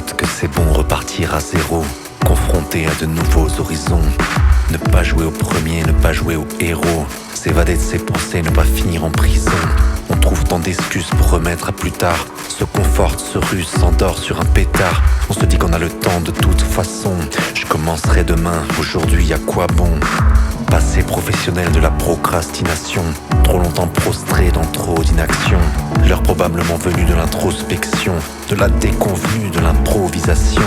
doute que c'est bon repartir à zéro, confronté à de nouveaux horizons. Ne pas jouer au premier, ne pas jouer au héros, s'évader de ses pensées, ne pas finir en prison. On trouve tant d'excuses pour remettre à plus tard, se conforte, se ruse, s'endort sur un pétard. On se dit qu'on a le temps de toute façon. Je commencerai demain, aujourd'hui à quoi bon? Passé professionnel de la procrastination, trop longtemps prostré dans trop d'inaction. L'heure probablement venue de l'introspection, de la déconvenue, de l'improvisation.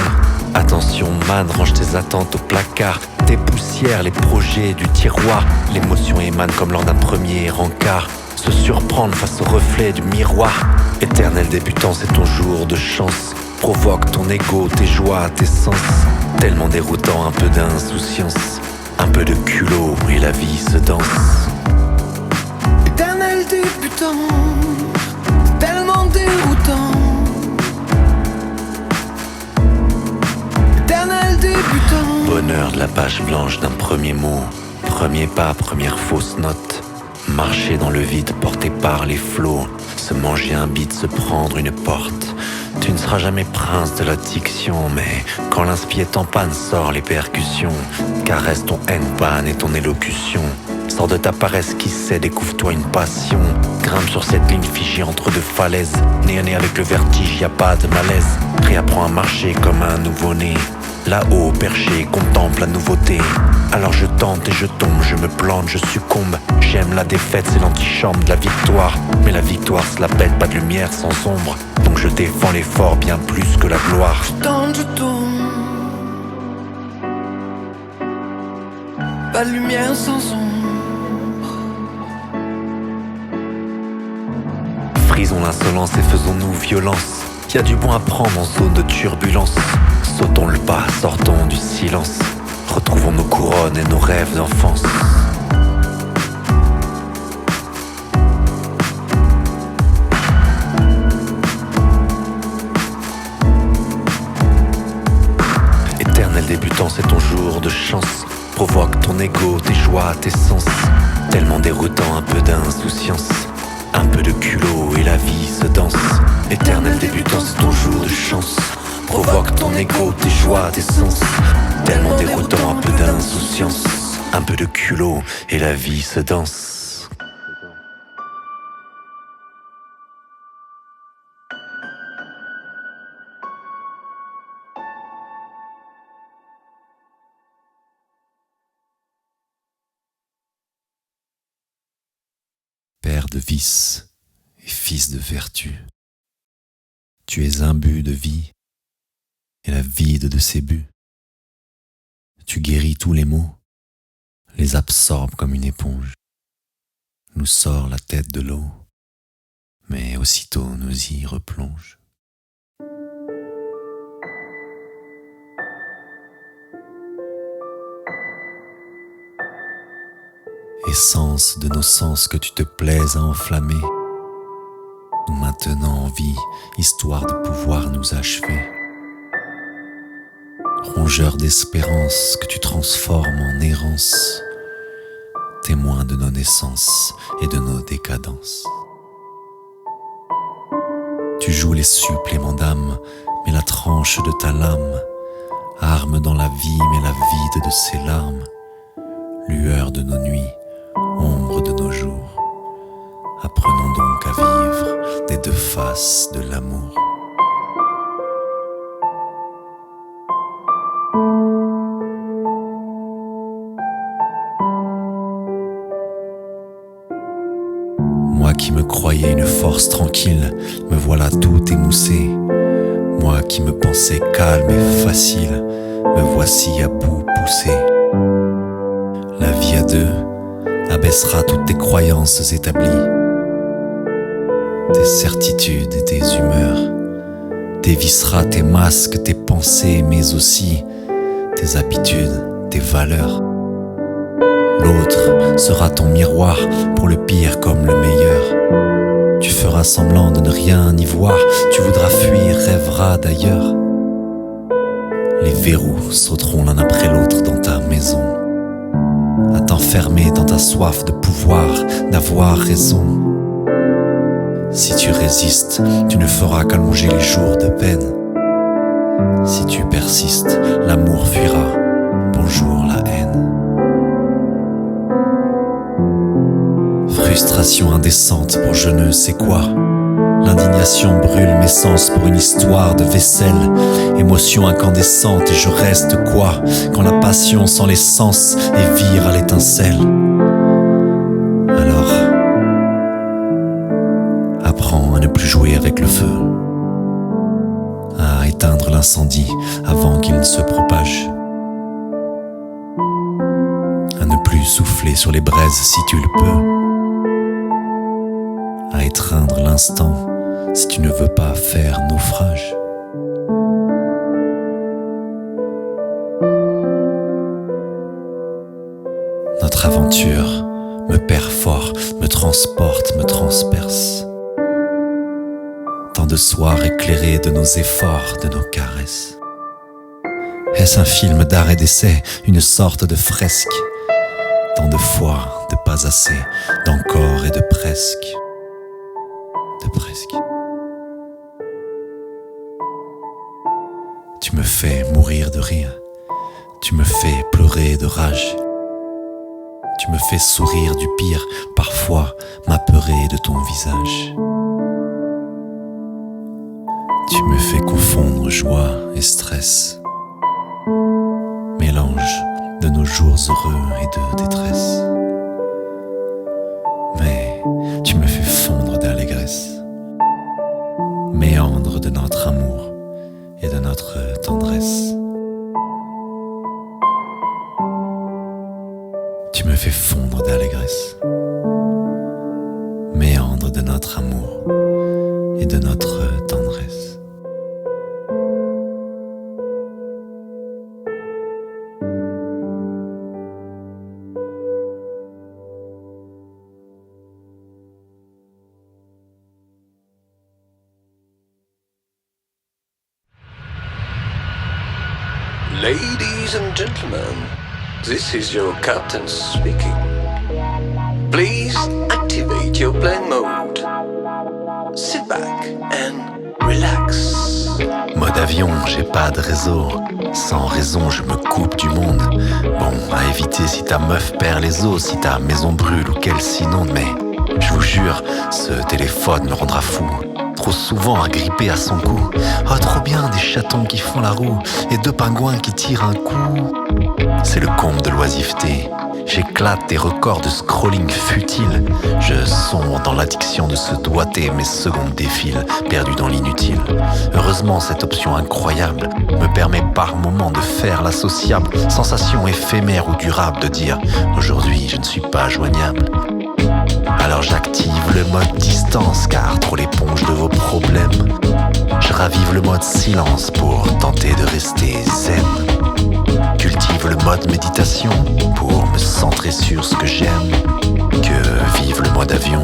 Attention man, range tes attentes au placard, tes poussières, les projets du tiroir. L'émotion émane comme lors d'un premier rencard, se surprendre face au reflet du miroir. Éternel débutant, c'est ton jour de chance. Provoque ton ego, tes joies, tes sens. Tellement déroutant, un peu d'insouciance, un peu de culot et la vie se danse. Éternel débutant, tellement déroutant. Éternel débutant. Bonheur de la page blanche d'un premier mot, premier pas, première fausse note. Marcher dans le vide porté par les flots, se manger un beat, se prendre une porte. Tu ne seras jamais prince de la diction, mais quand l'inspi est en panne, sors les percussions. Caresse ton N-pan et ton élocution. Sors de ta paresse, qui sait, découvre-toi une passion. Grimpe sur cette ligne figée entre deux falaises. Nez à nez avec le vertige, y a pas de malaise. Réapprends à marcher comme un nouveau-né. Là-haut, perché, contemple la nouveauté. Alors je tente et je tombe, je me plante, je succombe. J'aime la défaite, c'est l'antichambre de la victoire. Mais la victoire se la pète, pas de lumière sans ombre. Donc je défends l'effort bien plus que la gloire. Je tente, je tombe. Pas de lumière sans ombre. Frisons l'insolence et faisons-nous violence. Y a du bon à prendre en zone de turbulence. Sautons le pas, sortons du silence. Retrouvons nos couronnes et nos rêves d'enfance. Éternel débutant, c'est ton jour de chance. Provoque ton ego, tes joies, tes sens. Tellement déroutant, un peu d'insouciance, un peu de culot et la vie se danse. Éternel débutant, c'est ton jour de chance. Provoque ton ego, tes joies, tes sens. Tellement déroutant, un peu d'insouciance, un peu de culot et la vie se danse. Père de vice et fils de vertu, tu es imbu de vie et la vide de ses buts. Tu guéris tous les maux, les absorbes comme une éponge, nous sors la tête de l'eau, mais aussitôt nous y replonge. Essence de nos sens que tu te plaises à enflammer, nous maintenant en vie, histoire de pouvoir nous achever. Rongeur d'espérance que tu transformes en errance, témoin de nos naissances et de nos décadences. Tu joues les suppléments d'âme, mais la tranche de ta lame, arme dans la vie, mais la vide de ses larmes, lueur de nos nuits, ombre de nos jours. Apprenons donc à vivre des deux faces de l'amour. Moi qui me croyais une force tranquille, me voilà tout émoussé. Moi qui me pensais calme et facile, me voici à bout poussé. La vie à deux abaissera toutes tes croyances établies, tes certitudes et tes humeurs, dévissera tes masques, tes pensées, mais aussi tes habitudes, tes valeurs. L'autre sera ton miroir pour le pire comme le meilleur. Tu feras semblant de ne rien y voir, tu voudras fuir, rêveras d'ailleurs. Les verrous sauteront l'un après l'autre dans ta maison, à t'enfermer dans ta soif de pouvoir, d'avoir raison. Si tu résistes, tu ne feras qu'allonger les jours de peine. Si tu persistes, l'amour fuira. Bonjour la haine. Frustration indécente pour je ne sais quoi. L'indignation brûle mes sens pour une histoire de vaisselle. Émotion incandescente et je reste quoi quand la passion sent l'essence et vire à l'étincelle. Alors, apprends à ne plus jouer avec le feu, à éteindre l'incendie avant qu'il ne se propage, à ne plus souffler sur les braises si tu le peux, à étreindre l'instant si tu ne veux pas faire naufrage. Notre aventure me perfore, me transporte, me transperce. Tant de soirs éclairés de nos efforts, de nos caresses. Est-ce un film d'art et d'essai, une sorte de fresque? Tant de fois, de pas assez, d'encore et de presque. De presque. Tu me fais mourir de rire, tu me fais pleurer de rage. Tu me fais sourire du pire, parfois m'apeurer de ton visage. Tu me fais confondre joie et stress, mélange de nos jours heureux et de détresse. Mais tu me fais fondre d'allégresse, méandre de notre amour et de notre tendresse. Tu me fais fondre d'allégresse, méandre de notre amour et de notre tendresse. Ladies and gentlemen, this is your captain speaking. Please activate your plane mode. Sit back and relax. Mode avion, j'ai pas de réseau. Sans raison, je me coupe du monde. Bon, à éviter si ta meuf perd les os, si ta maison brûle ou qu'elle s'inonde. Mais je vous jure, ce téléphone me rendra fou. Trop souvent agrippé à son cou. Oh, trop bien, des chatons qui font la roue et deux pingouins qui tirent un coup. C'est le comble de l'oisiveté. J'éclate des records de scrolling futile. Je sombre dans l'addiction de se doigter, mes secondes défilent, perdu dans l'inutile. Heureusement, cette option incroyable me permet par moments de faire l'associable, sensation éphémère ou durable de dire « Aujourd'hui, je ne suis pas joignable ». Alors j'active le mode distance, car trop l'éponge de vos problèmes. Je ravive le mode silence pour tenter de rester zen. Cultive le mode méditation pour me centrer sur ce que j'aime. Que vive le mode avion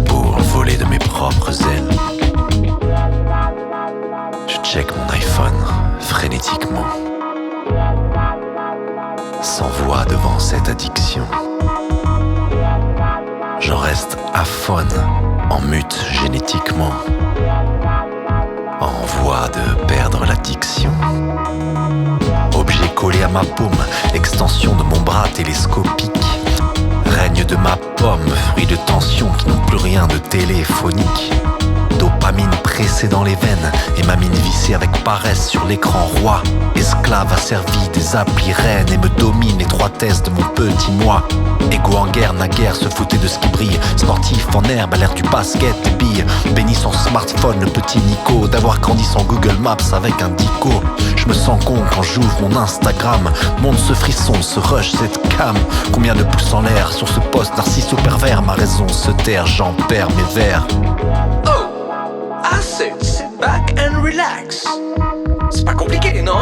pour voler de mes propres ailes. Je check mon iPhone frénétiquement, sans voix devant cette addiction. J'en reste aphone, en mute génétiquement, en voie de perdre l'addiction. Objet collé à ma paume, extension de mon bras télescopique. Règne de ma pomme, fruit de tension qui n'ont plus rien de téléphonique. Dopamine pressée dans les veines et ma mine vissée avec paresse sur l'écran roi. Esclave asservi des applis reines et me domine l'étroitesse de mon petit moi. Égo en guerre, naguère se foutait de ce qui brille. Sportif en herbe à l'ère du basket et billes. Béni son smartphone, le petit Nico, d'avoir grandi sans Google Maps avec un dico. Je me sens con quand j'ouvre mon Instagram. Monte ce frisson, ce rush, cette cam. Combien de pouces en l'air sur ce poste narcisso pervers. Ma raison se terre, j'en perds mes vers. I said sit back and relax. C'est pas compliqué, non?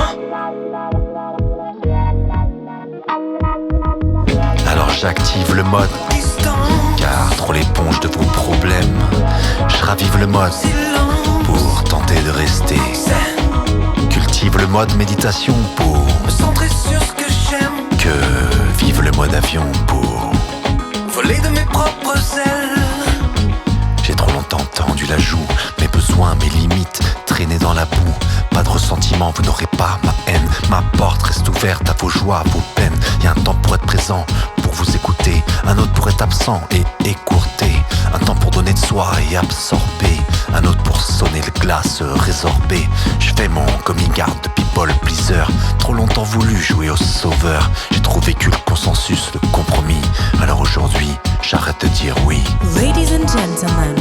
Alors j'active le mode car trop l'éponge de vos problèmes. Je ravive le mode pour tenter de rester zen. Cultive le mode méditation pour Me centrer sur ce que j'aime. que vive le mode avion pour Voler de mes propres ailes. J'ai trop longtemps tendu la joue, mes besoins, mes limites, traîner dans la boue. Pas de ressenti sentiment, vous n'aurez pas ma haine. Ma porte reste ouverte à vos joies, à vos peines. Y a un temps pour être présent, pour vous écouter. Un autre pour être absent et écourter. Un temps pour donner de soi et absorber. Un autre pour sonner le glace, résorber. Je fais mon coming out de people pleaser. Trop longtemps voulu jouer au sauveur. J'ai trop vécu le consensus, le compromis. Alors aujourd'hui, j'arrête de dire oui. Ladies and gentlemen,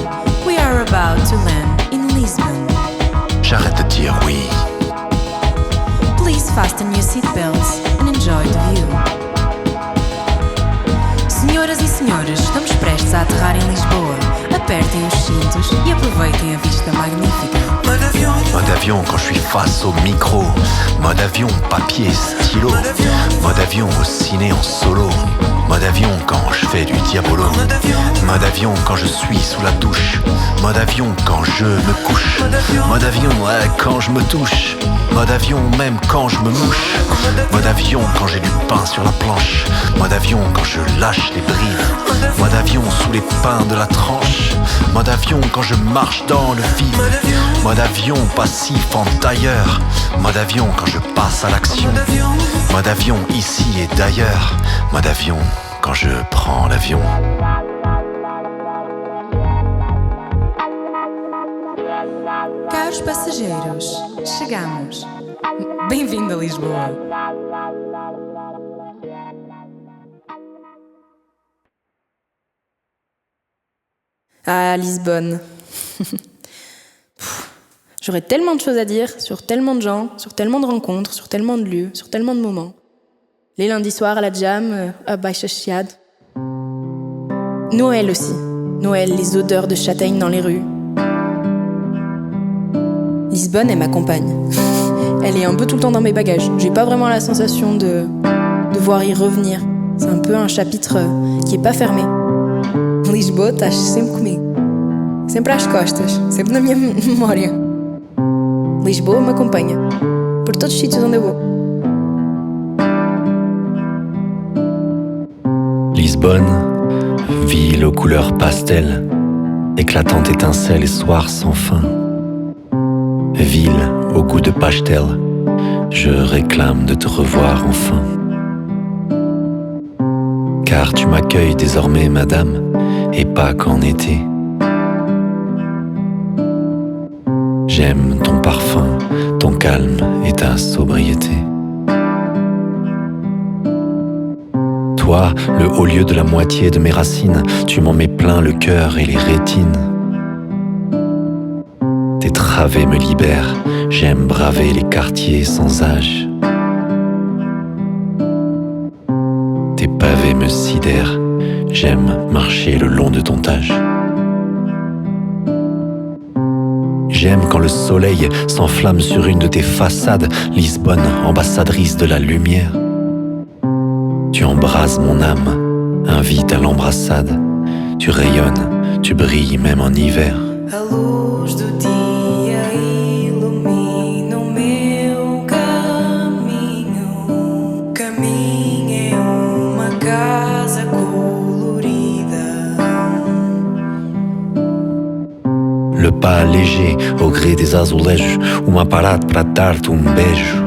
we are about to land in Lisbon. J'arrête de dire oui. Please fasten your seatbelts and enjoy the view. Senhoras e senhores, estamos prestes a aterrar em Lisboa. Apertem os cintos e aproveitem a vista magnífica. Mode avion quand je suis face au micro. Mode avion papier stylo. Mode avion au ciné en solo. Mode avion quand je fais du diabolo. Mode avion quand je suis sous la douche. Mode avion quand je me couche. Mode avion ouais, quand je me touche. Mode avion même quand je me mouche. Mode avion quand j'ai du pain sur la planche. Mode avion quand je lâche les brides. Mode avion sous les pins de la tranche. Mode avion quand je marche dans le vide. Mode avion passif en tailleur. Mode avion quand je passe à l'action. Mode avion ici et d'ailleurs. Mode avion quand je prends l'avion. Caros passageiros, chegamos. Bem-vindo a Lisboa. Ah, Lisbonne. J'aurais tellement de choses à dire sur tellement de gens, sur tellement de rencontres, sur tellement de lieux, sur tellement de moments. Les lundis soirs à la jam, à Baixa Chiado. Noël aussi. Noël, les odeurs de châtaigne dans les rues. Lisbonne, elle m'accompagne. Elle est un peu tout le temps dans mes bagages. J'ai pas vraiment la sensation de devoir y revenir. C'est un peu un chapitre qui est pas fermé. Lisboa está sempre comigo. Sempre às costas, sempre na minha memória. Lisboa m'acompanha por todos os sítios onde eu vou. Lisbonne, ville aux couleurs pastel, éclatante étincelle et soir sans fin. Ville au goût de pastel, je réclame de te revoir enfin. Car tu m'accueilles désormais, madame, et pas qu'en été. J'aime ton parfum, ton calme et ta sobriété. Toi, le haut lieu de la moitié de mes racines, tu m'en mets plein le cœur et les rétines. Tes travées me libèrent, j'aime braver les quartiers sans âge. Tes pavés me sidèrent, j'aime marcher le long de ton âge. J'aime quand le soleil s'enflamme sur une de tes façades, Lisbonne, ambassadrice de la lumière. Tu embrases mon âme, invite à l'embrassade. Tu rayonnes, tu brilles même en hiver. A luz do dia ilumina o meu caminho. Caminho é uma casa colorida. Le pas léger au gré des azulejos, uma parade para dar-te beijo.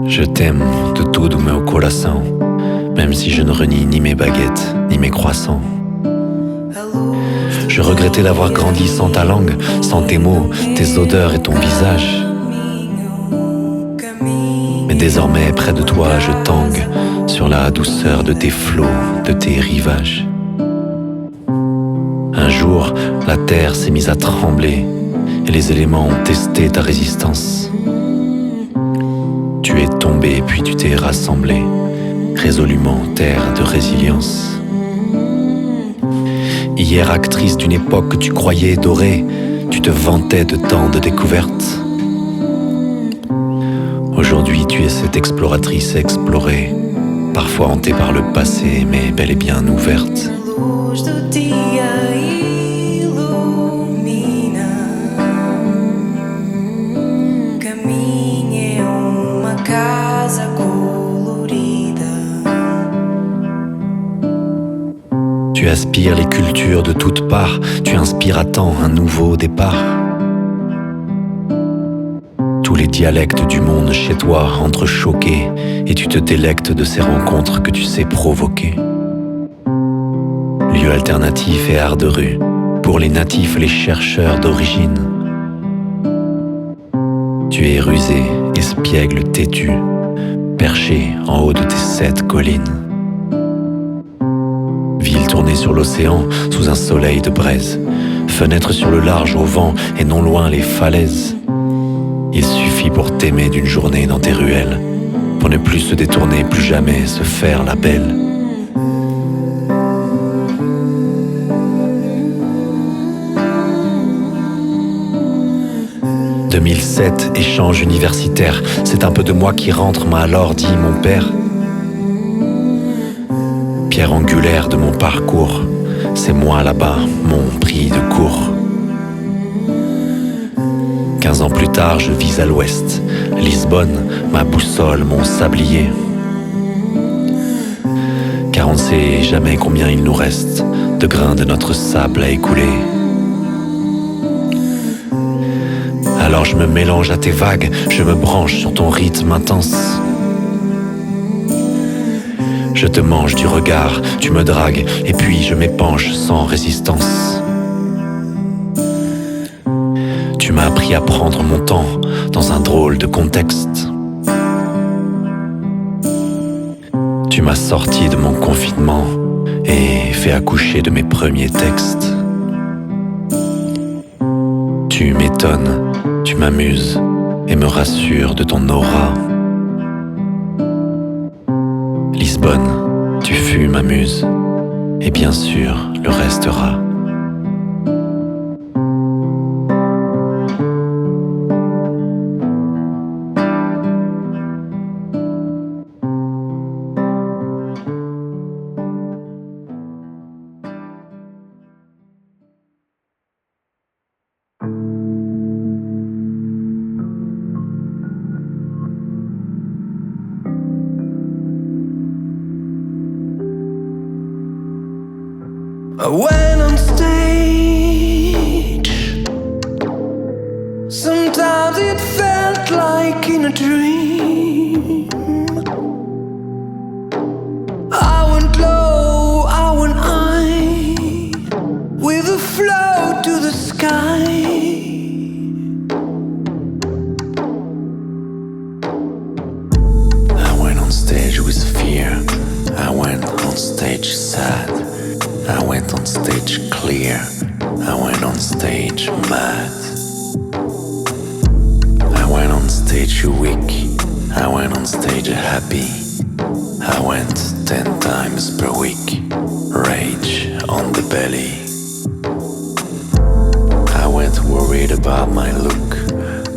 Je t'aime de tout de meu coração, même si je ne renie ni mes baguettes, ni mes croissants. Je regrettais d'avoir grandi sans ta langue, sans tes mots, tes odeurs et ton visage. Mais désormais, près de toi, je tangue sur la douceur de tes flots, de tes rivages. Un jour, la terre s'est mise à trembler et les éléments ont testé ta résistance. Tu es tombé puis tu t'es rassemblé, résolument terre de résilience. Hier actrice d'une époque que tu croyais dorée, tu te vantais de tant de découvertes. Aujourd'hui tu es cette exploratrice explorée, parfois hantée par le passé mais bel et bien ouverte. Tu aspires les cultures de toutes parts, tu inspires à temps un nouveau départ. les dialectes du monde chez toi entrechoqués, et tu te délectes de ces rencontres que tu sais provoquer. Lieu alternatif et art de rue, pour les natifs, les chercheurs d'origine. Tu es rusé, espiègle têtu, perché en haut de tes 7 collines. Ville tournée sur l'océan, sous un soleil de braise, fenêtre sur le large au vent et non loin les falaises. Il suffit pour t'aimer d'une journée dans tes ruelles, pour ne plus se détourner, plus jamais se faire la belle. « 2007, échange universitaire, c'est un peu de moi qui rentre, m'a alors dit mon père. Pierre angulaire de mon parcours, c'est moi là-bas, mon prix de cours. 15 ans plus tard, je vise à l'ouest, Lisbonne, ma boussole, mon sablier. Car on ne sait jamais combien il nous reste de grains de notre sable à écouler. Alors je me mélange à tes vagues, je me branche sur ton rythme intense. Je te mange du regard, tu me dragues, et puis je m'épanche sans résistance. Tu m'as appris à prendre mon temps dans un drôle de contexte. Tu m'as sorti de mon confinement et fait accoucher de mes premiers textes. Tu m'étonnes, tu m'amuses et me rassures de ton aura. Lisbonne, tu fus ma muse, et bien sûr le restera. I went on stage. Sometimes it felt like in a dream. I went low, I went high, with a flow to the sky. I went on stage with fear, I went on stage sad, I went on stage clear, I went on stage mad. I went on stage weak, I went on stage happy, I went 10 times per week, rage on the belly. I went worried about my look,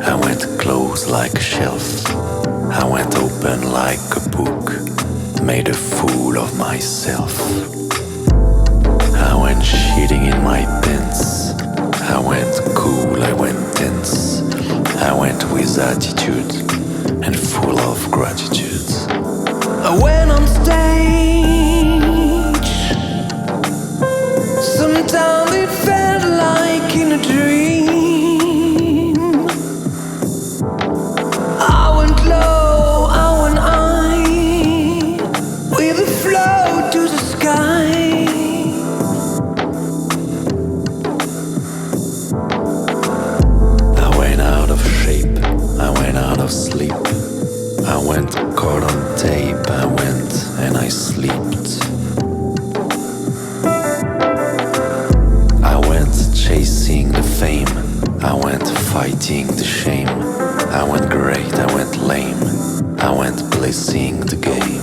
I went closed like a shelf, I went open like a book, made a fool of myself. I went shitting in my pants, I went cool, I went tense, I went with attitude and full of gratitude. I went on stage. Sometimes it felt like in a dream. I went low, I went high, with a flow to the sky. I went out of shape, I went out of sleep, I went caught on tape, I went and I slept. I went chasing the fame, I went fighting the shame, I went great, I went lame, I went blessing the game.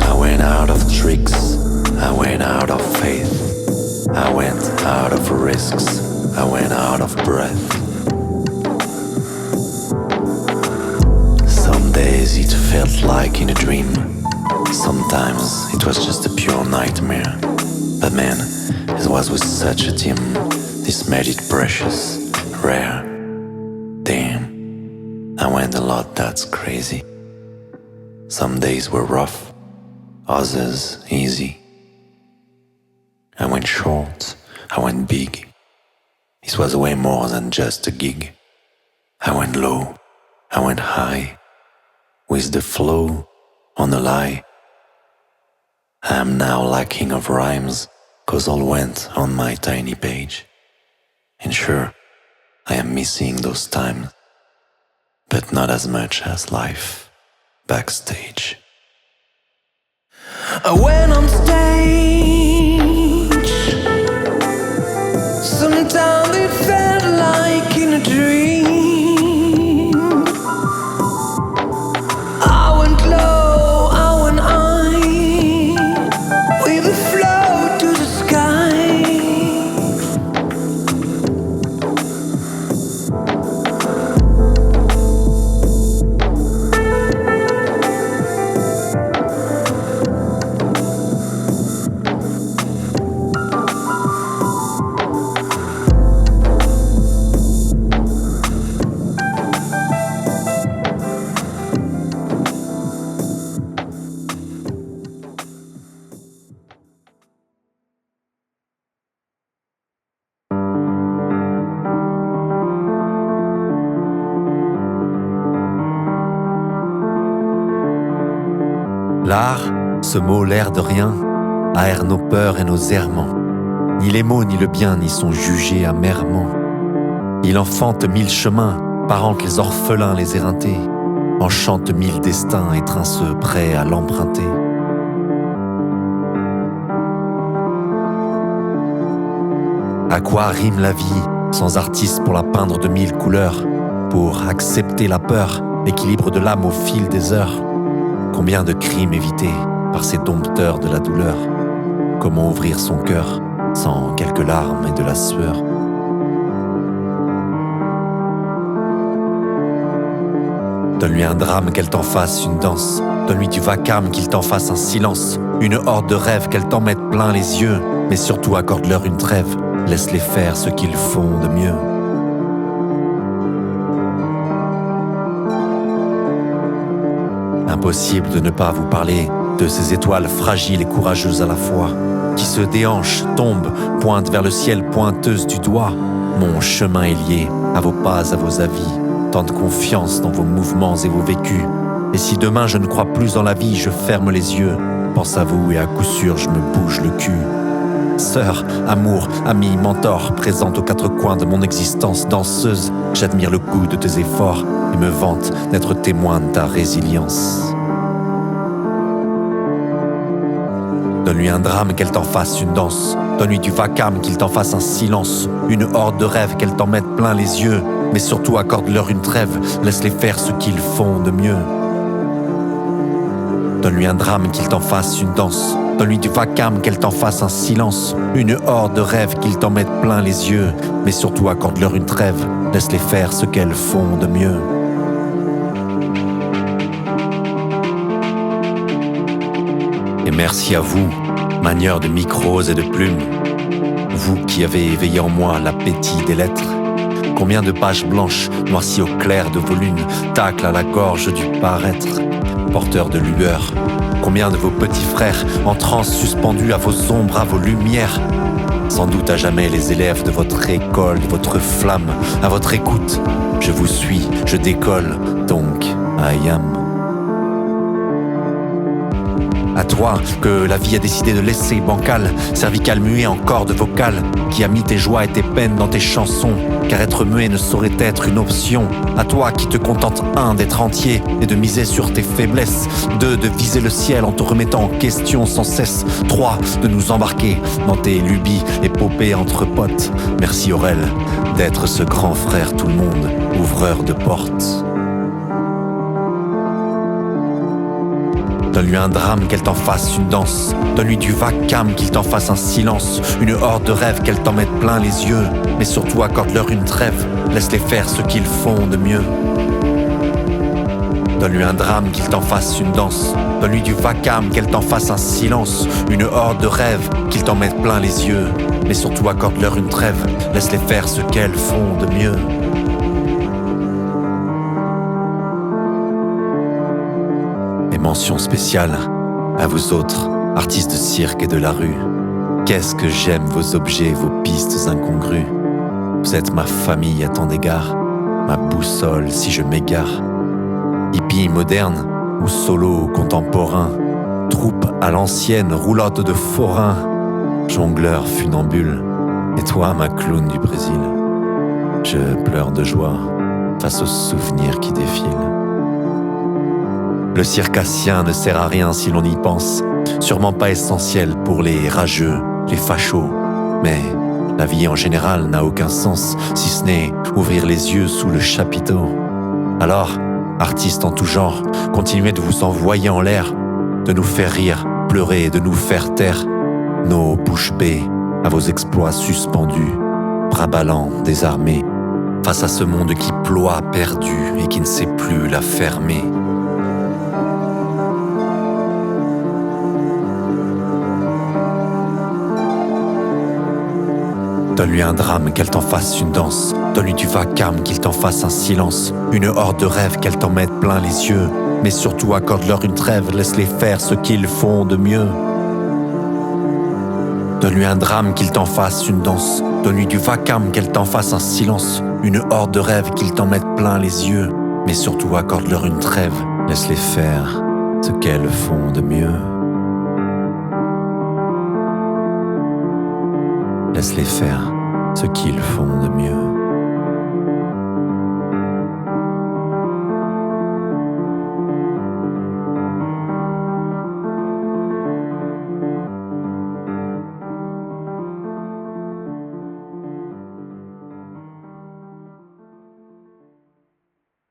I went out of tricks, I went out of faith, I went out of risks, I went out of breath. Some days it felt like in a dream, sometimes it was just a pure nightmare. But man, it was with such a team, this made it precious, rare. Damn, I went a lot, that's crazy. Some days were rough, others easy. I went short, I went big. It was way more than just a gig. I went low, I went high, with the flow on a lie. I am now lacking of rhymes, 'cause all went on my tiny page. And sure, I am missing those times, but not as much as life backstage. I went on stage. Sometimes it felt like in a dream. I went low, I went high, with a flow to the sky. L'art, ce mot l'air de rien, aère nos peurs et nos errements. Ni les mots ni le bien n'y sont jugés amèrement. Il enfante mille chemins, parents qu'ils orphelins les éreintés, enchante mille destins, étreint ceux prêts à l'emprunter. À quoi rime la vie, sans artiste pour la peindre de mille couleurs, pour accepter la peur, équilibre de l'âme au fil des heures? Combien de crimes évités par ces dompteurs de la douleur? Comment ouvrir son cœur sans quelques larmes et de la sueur? Donne-lui un drame, qu'elle t'en fasse une danse. Donne-lui du vacarme, qu'il t'en fasse un silence. Une horde de rêves, qu'elle t'en mette plein les yeux. Mais surtout accorde-leur une trêve. Laisse-les faire ce qu'ils font de mieux. Impossible de ne pas vous parler de ces étoiles fragiles et courageuses à la fois, qui se déhanchent, tombent, pointent vers le ciel pointeuse du doigt. Mon chemin est lié à vos pas, à vos avis, tant de confiance dans vos mouvements et vos vécus. Et si demain je ne crois plus en la vie, je ferme les yeux, pense à vous et à coup sûr je me bouge le cul. Sœur, amour, ami, mentor, présente aux quatre coins de mon existence danseuse, j'admire le goût de tes efforts et me vante d'être témoin de ta résilience. Donne-lui un drame, qu'elle t'en fasse une danse. Donne-lui du vacarme, qu'il t'en fasse un silence. Une horde de rêves, qu'elle t'en mette plein les yeux. Mais surtout accorde-leur une trêve, laisse-les faire ce qu'ils font de mieux. Donne-lui un drame, qu'il t'en fasse une danse. Donne-lui du vacarme, qu'elle t'en fasse un silence. Une horde de rêves, qu'ils t'en mettent plein les yeux. Mais surtout accorde-leur une trêve, laisse-les faire ce qu'elles font de mieux. Et merci à vous, manieurs de micros et de plumes, vous qui avez éveillé en moi l'appétit des lettres. Combien de pages blanches, noircies au clair de vos lunes, taclent à la gorge du paraître, porteurs de lueur. Combien de vos petits frères, en transe suspendus à vos ombres, à vos lumières, sans doute à jamais les élèves de votre école, de votre flamme, à votre écoute. Je vous suis, je décolle, donc I am. À toi que la vie a décidé de laisser bancal, cervical muet en cordes vocales, qui a mis tes joies et tes peines dans tes chansons, car être muet ne saurait être une option. À toi qui te contente, 1, d'être entier et de miser sur tes faiblesses, 2, de viser le ciel en te remettant en question sans cesse, 3, de nous embarquer dans tes lubies épopées entre potes. Merci Aurel d'être ce grand frère tout le monde, ouvreur de portes. Donne-lui un drame, qu'elle t'en fasse une danse. Donne-lui du vacarme, qu'il t'en fasse un silence. Une horde de rêves, qu'elle t'en mette plein les yeux. Mais surtout accorde-leur une trêve, laisse-les faire ce qu'ils font de mieux. Donne-lui un drame, qu'il t'en fasse une danse. Donne-lui du vacarme, qu'elle t'en fasse un silence. Une horde de rêves, qu'ils t'en mettent plein les yeux. Mais surtout accorde-leur une trêve, laisse-les faire ce qu'elles font de mieux. Mention spéciale à vous autres, artistes de cirque et de la rue. Qu'est-ce que j'aime vos objets, vos pistes incongrues. Vous êtes ma famille à tant d'égards, ma boussole si je m'égare. Hippie moderne ou solo contemporain, troupe à l'ancienne, roulotte de forain, jongleur funambule, et toi ma clown du Brésil. Je pleure de joie face aux souvenirs qui défilent. Le circassien ne sert à rien si l'on y pense, sûrement pas essentiel pour les rageux, les fachos, mais la vie en général n'a aucun sens, si ce n'est ouvrir les yeux sous le chapiteau. Alors, artistes en tout genre, continuez de vous envoyer en l'air, de nous faire rire, pleurer, de nous faire taire. Nos bouches bées à vos exploits suspendus, bras ballants, désarmés, face à ce monde qui ploie perdu et qui ne sait plus la fermer. Donne-lui un drame, qu'elle t'en fasse une danse. Donne-lui du vacarme, qu'il t'en fasse un silence. Une horde de rêves, qu'elle t'en mette plein les yeux. Mais surtout accorde-leur une trêve, laisse-les faire ce qu'ils font de mieux. Donne-lui un drame, qu'il t'en fasse une danse. Donne-lui du vacarme, qu'elle t'en fasse un silence. Une horde de rêves, qu'ils t'en mettent plein les yeux. Mais surtout accorde-leur une trêve, laisse-les faire ce qu'elles font de mieux. Laisse-les faire ce qu'ils font de mieux.